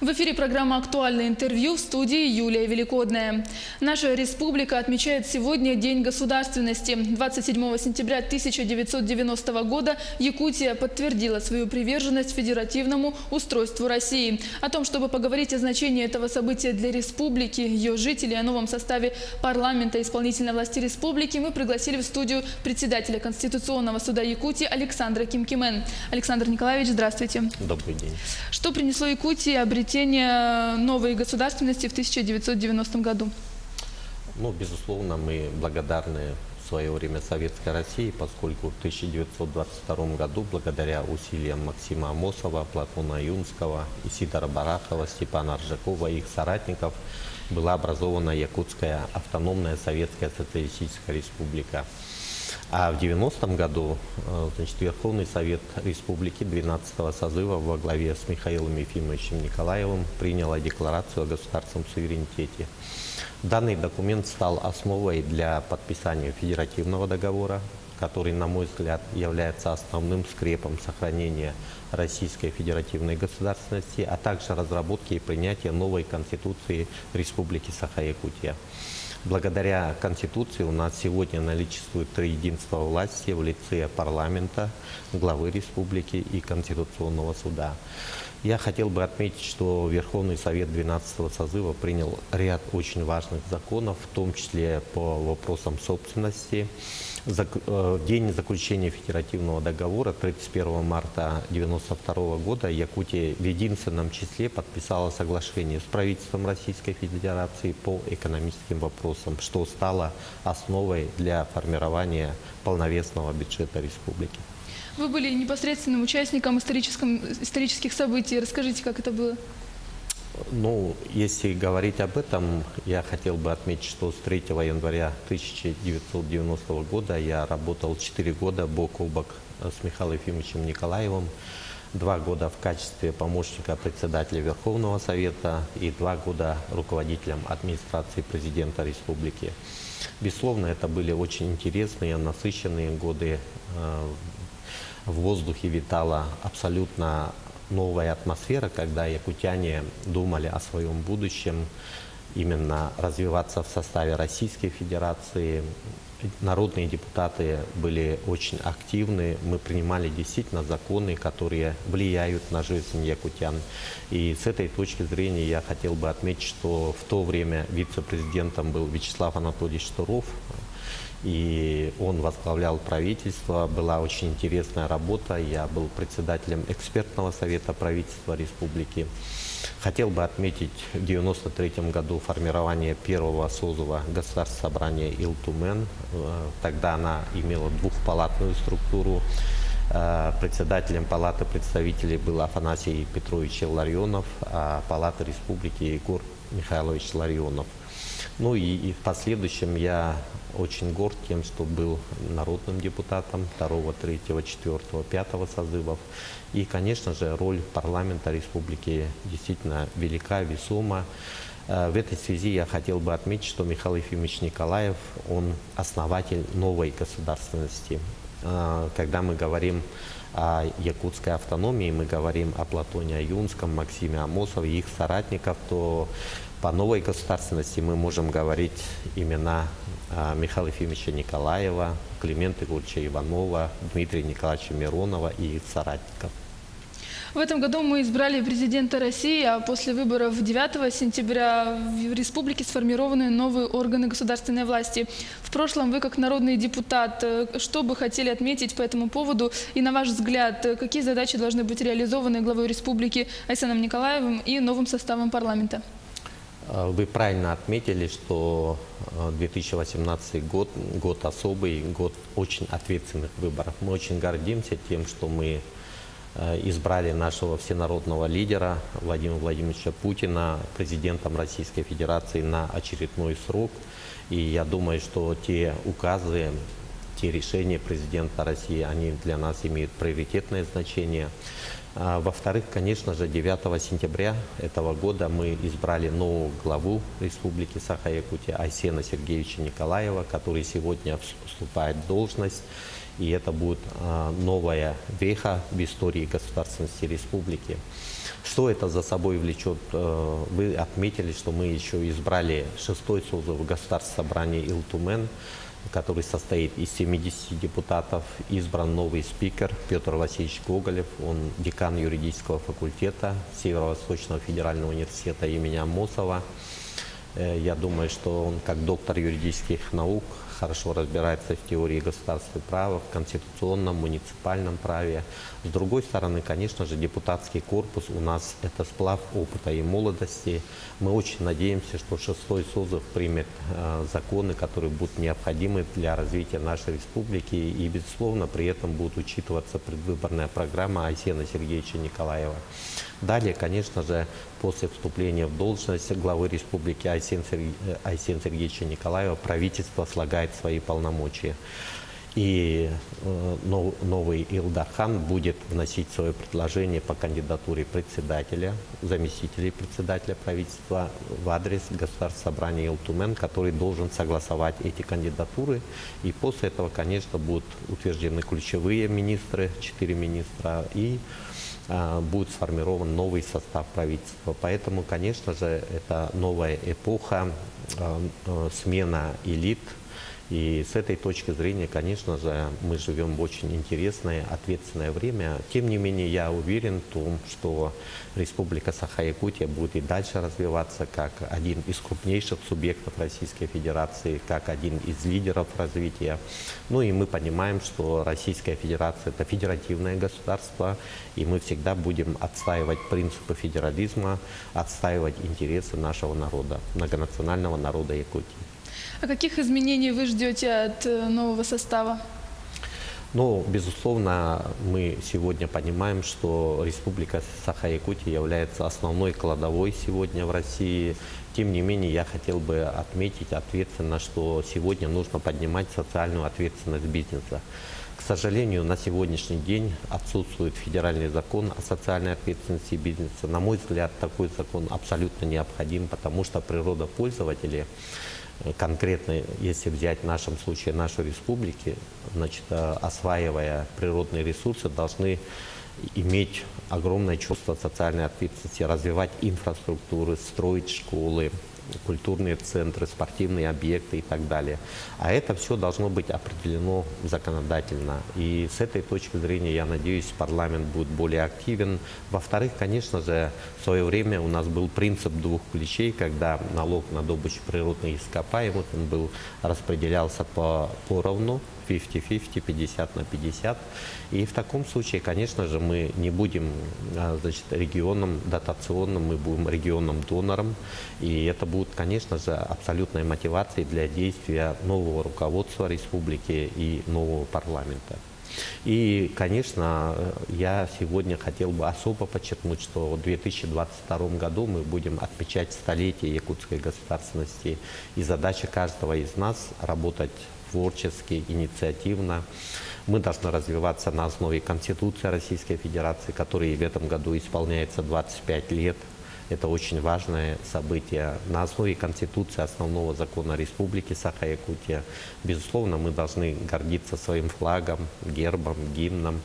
В эфире программа «Актуальное интервью», в студии Юлия Великодная. Наша республика отмечает сегодня День государственности. 27 сентября 1990 года Якутия подтвердила свою приверженность федеративному устройству России. О том, чтобы поговорить о значении этого события для республики, ее жителей, о новом составе парламента исполнительной власти республики, мы пригласили в студию председателя Конституционного суда Якутии Александра Кимкимен. Александр Николаевич, здравствуйте. Добрый день. Что принесло Якутии обретение новой государственности в 1990 году? Безусловно, мы благодарны в свое время Советской России, поскольку в 1922 году, благодаря усилиям Максима Амосова, Платона Юнского, Исидора Барахова, Степана Аржакова и их соратников, была образована Якутская автономная Советская Социалистическая Республика. А в 90-м году Верховный Совет Республики 12-го созыва во главе с Михаилом Ефимовичем Николаевым приняла декларацию о государственном суверенитете. Данный документ стал основой для подписания федеративного договора, который, на мой взгляд, является основным скрепом сохранения Российской федеративной государственности, а также разработки и принятия новой Конституции Республики Саха-Якутия. Благодаря Конституции у нас сегодня наличествует триединство власти в лице парламента, главы республики и Конституционного суда. Я хотел бы отметить, что Верховный Совет 12-го созыва принял ряд очень важных законов, в том числе по вопросам собственности. В день заключения федеративного договора 31 марта 1992 года Якутия в единственном числе подписала соглашение с правительством Российской Федерации по экономическим вопросам, что стало основой для формирования полновесного бюджета республики. Вы были непосредственным участником исторических событий. Расскажите, как это было? Если говорить об этом, я хотел бы отметить, что с 3 января 1990 года я работал 4 года бок о бок с Михаилом Ефимовичем Николаевым, 2 года в качестве помощника председателя Верховного Совета и 2 года руководителем администрации президента республики. Безусловно, это были очень интересные, насыщенные годы. В воздухе витала абсолютно новая атмосфера, когда якутяне думали о своем будущем, именно развиваться в составе Российской Федерации. Народные депутаты были очень активны, мы принимали действительно законы, которые влияют на жизнь якутян. И с этой точки зрения я хотел бы отметить, что в то время вице-президентом был Вячеслав Анатольевич Туров, и он возглавлял правительство. Была очень интересная работа. Я был председателем экспертного совета правительства республики. Хотел бы отметить в 1993 году формирование первого созыва Государственного собрания Илтумен. Тогда она имела двухпалатную структуру. Председателем палаты представителей был Афанасий Петрович Ларионов, а палаты республики Егор Михайлович Ларионов. И в последующем я очень горд тем, что был народным депутатом 2, 3, 4, 5 созывов. И, конечно же, роль парламента республики действительно велика, весома. В этой связи я хотел бы отметить, что Михаил Ефимович Николаев, он основатель новой государственности. Когда мы говорим о якутской автономии, мы говорим о Платоне Юнском, Максиме Амосове и их соратников, то по новой государственности мы можем говорить имена Михаила Ефимовича Николаева, Климента Егоровича Иванова, Дмитрия Николаевича Миронова и их соратников. В этом году мы избрали президента России, а после выборов 9 сентября в республике сформированы новые органы государственной власти. В прошлом вы, как народный депутат, что бы хотели отметить по этому поводу? И, на ваш взгляд, какие задачи должны быть реализованы главой республики Айсеном Николаевым и новым составом парламента? Вы правильно отметили, что 2018 год – год особый, год очень ответственных выборов. Мы очень гордимся тем, что мы избрали нашего всенародного лидера Владимира Владимировича Путина президентом Российской Федерации на очередной срок. И я думаю, что те указы, те решения президента России, они для нас имеют приоритетное значение. Во-вторых, конечно же, 9 сентября этого года мы избрали нового главу Республики Саха-Якутия Айсена Сергеевича Николаева, который сегодня вступает в должность. И это будет новая веха в истории государственности республики. Что это за собой влечет? Вы отметили, что мы еще избрали 6-й созыв Государственного собрания Илтумен, который состоит из 70 депутатов. Избран новый спикер Петр Васильевич Гоголев, он декан юридического факультета Северо-Восточного федерального университета имени Амосова. Я думаю, что он как доктор юридических наук хорошо разбирается в теории государственного права, в конституционном, муниципальном праве. С другой стороны, конечно же, депутатский корпус у нас это сплав опыта и молодости. Мы очень надеемся, что 6-й созыв примет законы, которые будут необходимы для развития нашей республики. И, безусловно, при этом будет учитываться предвыборная программа Айсена Сергеевича Николаева. Далее, конечно же, после вступления в должность главы республики Айсена Сергеевича Николаева правительство слагает свои полномочия. И новый Илдархан будет вносить свое предложение по кандидатуре председателя, заместителей председателя правительства в адрес Государственного собрания Илтумен, который должен согласовать эти кандидатуры. И после этого, конечно, будут утверждены ключевые министры, 4 министра, и будет сформирован новый состав правительства. Поэтому, конечно же, это новая эпоха, смена элит. И с этой точки зрения, конечно же, мы живем в очень интересное, ответственное время. Тем не менее, я уверен в том, что Республика Саха-Якутия будет и дальше развиваться как один из крупнейших субъектов Российской Федерации, как один из лидеров развития. Ну и мы понимаем, что Российская Федерация – это федеративное государство, и мы всегда будем отстаивать принципы федерализма, отстаивать интересы нашего народа, многонационального народа Якутии. А каких изменений вы ждете от нового состава? Ну, безусловно, мы сегодня понимаем, что Республика Саха-Якутия является основной кладовой сегодня в России. Тем не менее, я хотел бы отметить ответственно, что сегодня нужно поднимать социальную ответственность бизнеса. К сожалению, на сегодняшний день отсутствует федеральный закон о социальной ответственности бизнеса. На мой взгляд, такой закон абсолютно необходим, потому что природопользователи, конкретно, если взять в нашем случае нашу республику, значит, осваивая природные ресурсы, должны иметь огромное чувство социальной ответственности, развивать инфраструктуру, строить школы, культурные центры, спортивные объекты и так далее. А это все должно быть определено законодательно. И с этой точки зрения, я надеюсь, парламент будет более активен. Во-вторых, конечно же, в свое время у нас был принцип двух ключей, когда налог на добычу природных ископаемых он распределялся поровну, 50-50, 50 на 50. И в таком случае, конечно же, мы не будем, значит, регионом дотационным, мы будем регионом-донором. И это будет, конечно же, абсолютной мотивацией для действия нового руководства республики и нового парламента. И, конечно, я сегодня хотел бы особо подчеркнуть, что в 2022 году мы будем отмечать столетие якутской государственности. И задача каждого из нас работать творчески, инициативно. Мы должны развиваться на основе Конституции Российской Федерации, которой в этом году исполняется 25 лет. Это очень важное событие. На основе Конституции, основного закона Республики Саха-Якутия, безусловно, мы должны гордиться своим флагом, гербом, гимном,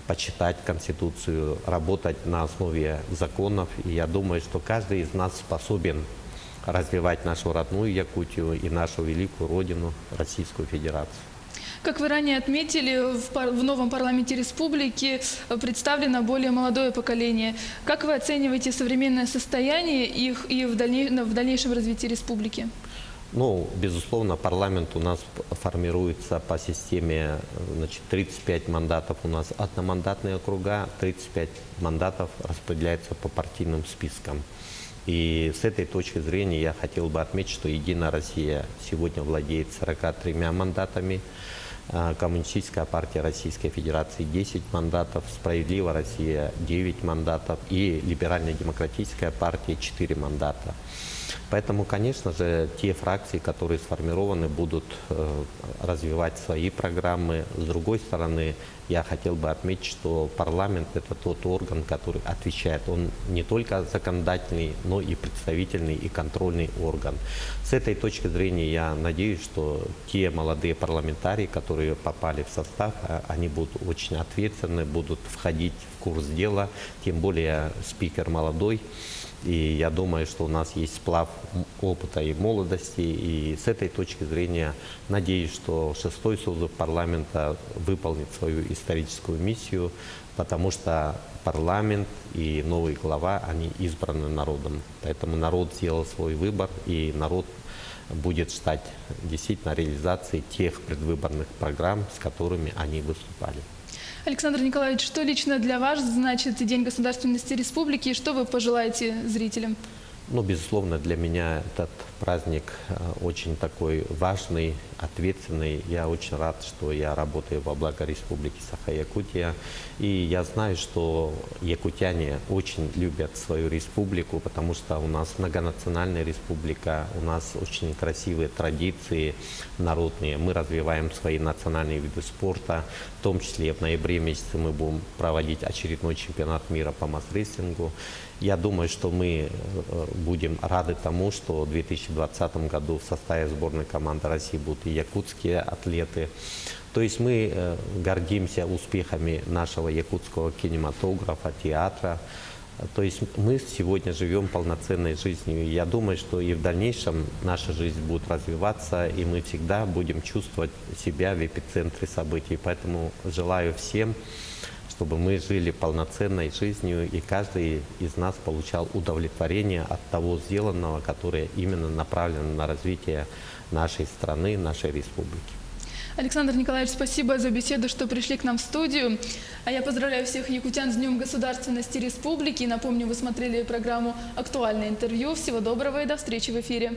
почитать Конституцию, работать на основе законов. И я думаю, что каждый из нас способен развивать нашу родную Якутию и нашу великую родину, Российскую Федерацию. Как вы ранее отметили, в новом парламенте республики представлено более молодое поколение. Как вы оцениваете современное состояние их и в дальнейшем развитии республики? Ну, безусловно, парламент у нас формируется по системе, значит, 35 мандатов у нас одномандатные округа, 35 мандатов распределяются по партийным спискам. И с этой точки зрения я хотел бы отметить, что «Единая Россия» сегодня владеет 43 мандатами. Коммунистическая партия Российской Федерации 10 мандатов, Справедливая Россия 9 мандатов и Либерально-демократическая партия 4 мандата. Поэтому, конечно же, те фракции, которые сформированы, будут развивать свои программы. С другой стороны, я хотел бы отметить, что парламент – это тот орган, который отвечает. Он не только законодательный, но и представительный и контрольный орган. С этой точки зрения я надеюсь, что те молодые парламентарии, которые попали в состав, они будут очень ответственны, будут входить в курс дела, тем более спикер молодой. И я думаю, что у нас есть сплав опыта и молодости. И с этой точки зрения надеюсь, что шестой созыв парламента выполнит свою историческую миссию, потому что парламент и новый глава, они избраны народом. Поэтому народ сделал свой выбор, и народ будет ждать действительно реализации тех предвыборных программ, с которыми они выступали. Александр Николаевич, что лично для вас значит День государственности республики и что вы пожелаете зрителям? Ну, безусловно, для меня этот праздник очень такой важный, ответственный. Я очень рад, что я работаю во благо Республики Саха-Якутия. И я знаю, что якутяне очень любят свою республику, потому что у нас многонациональная республика, у нас очень красивые традиции народные. Мы развиваем свои национальные виды спорта, в том числе в ноябре месяце мы будем проводить очередной чемпионат мира по масс-рестлингу. Я думаю, что мы будем рады тому, что в 2020 году в составе сборной команды России будут и якутские атлеты. То есть мы гордимся успехами нашего якутского кинематографа, театра. То есть мы сегодня живем полноценной жизнью. И я думаю, что и в дальнейшем наша жизнь будет развиваться, и мы всегда будем чувствовать себя в эпицентре событий. Поэтому желаю всем, чтобы мы жили полноценной жизнью, и каждый из нас получал удовлетворение от того сделанного, которое именно направлено на развитие нашей страны, нашей республики. Александр Николаевич, спасибо за беседу, что пришли к нам в студию. А я поздравляю всех якутян с Днем государственности республики. И напомню, вы смотрели программу «Актуальное интервью». Всего доброго и до встречи в эфире.